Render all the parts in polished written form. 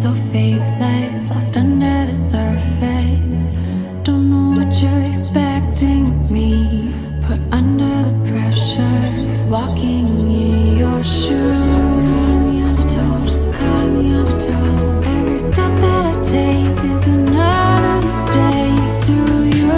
so faithless, lost under the surface. Don't know what you're expecting of me. Put under the pressure of walking in your shoes. Just caught in the undertow. Every step that I take is another mistake to you.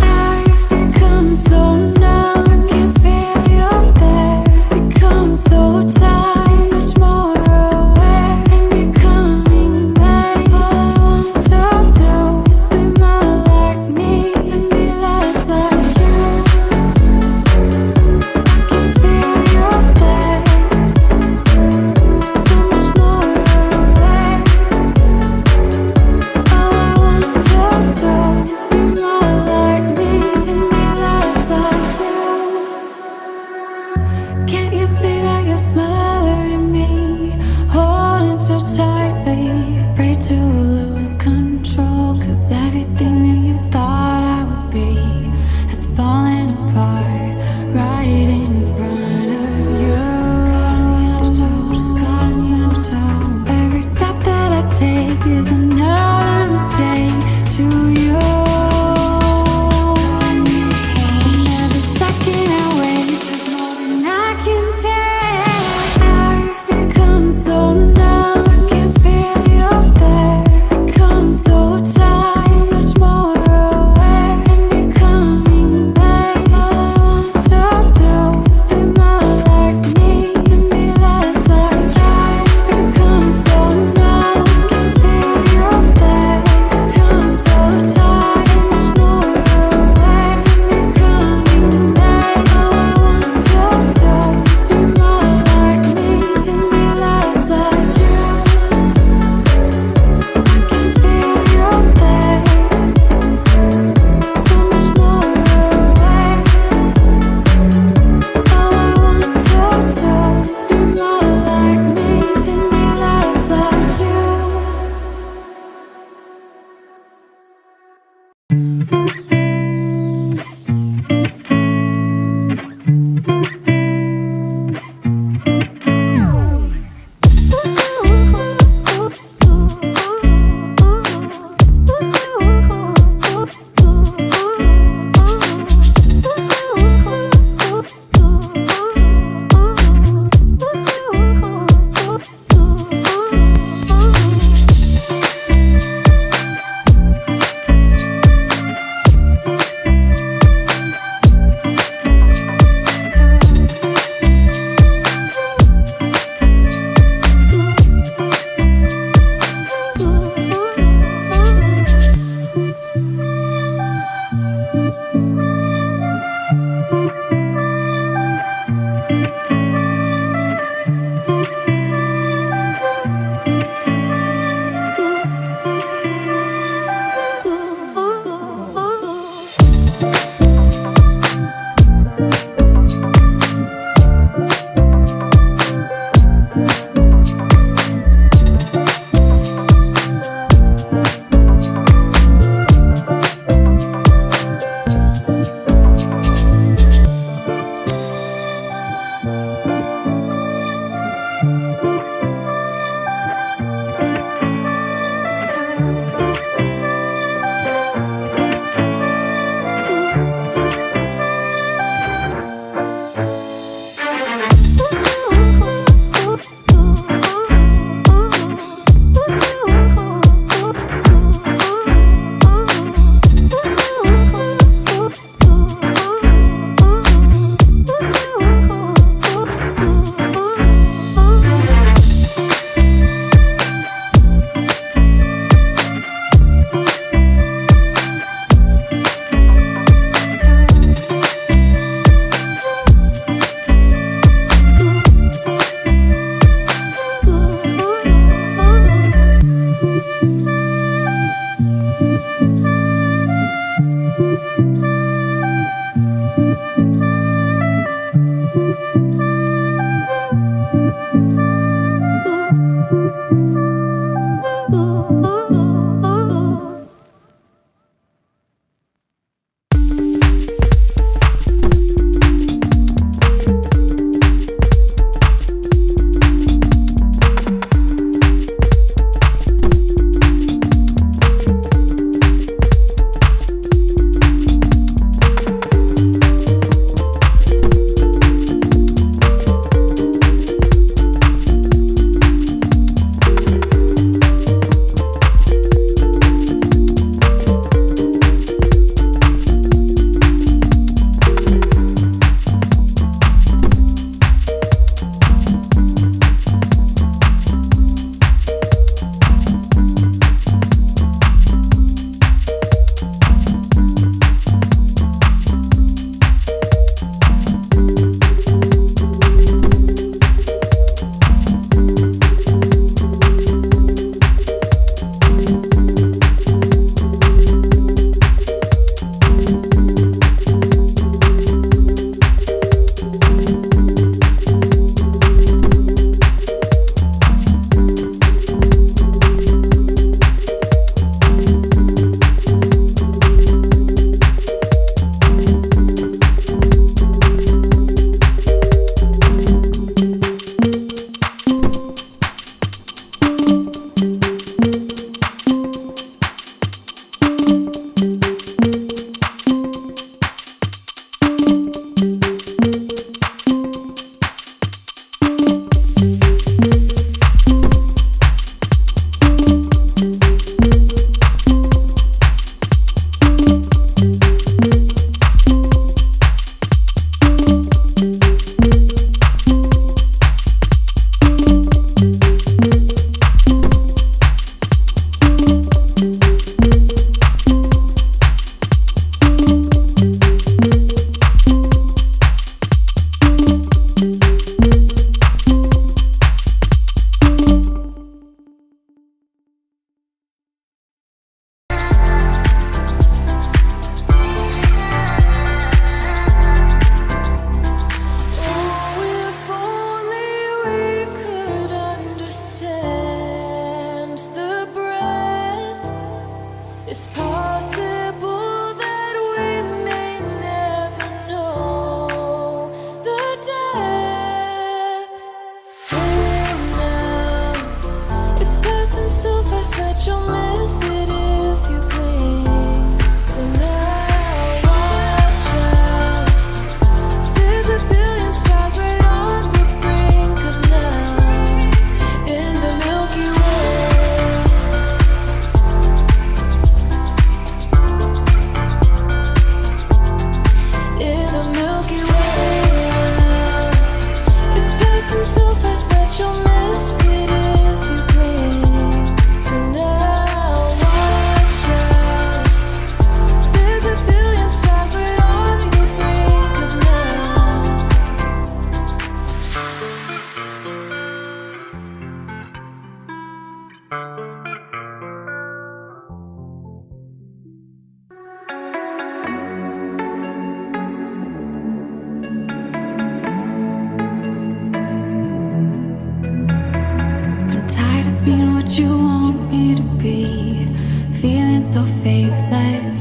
I've become so numb, I can't feel you there. Become so tired, so much more aware. I'm becoming late. All I want to do is be more like me and be less like you. I can feel you there, so much more aware. All I want to do is be more like me and be less like you. Can't you see that you're smothering me, holding so tightly? Pray to lose control, 'cause everything that you thought I would be has fallen apart right in front of you. Just caught in the undertow. Every step that I take is another mistake to you. And every second I waste is more than I can take. I've become so numb, I can't feel you there. Become so tired, so much more aware. I'm becoming late. All I want to do is be more like me and be less like you. I've become so numb, I can't feel you there. Become so tired, so much more aware. I'm becoming late. All I want to do is be more like me and be less like you. I can feel you there, so much more aware. All I want to do is be more like me and be less like you. It's possible that we may never know the depth. Hey now, it's passing so fast that you'll miss it if you blink. So now watch out. There's a billion stars right on the brink of night in the Milky Way. In the Milky Way, it's passing so fast that you'll miss it if you blink. So now watch out. There's a billion stars right on the brink of night. I'm tired of being what you want me to be, feeling so faithless,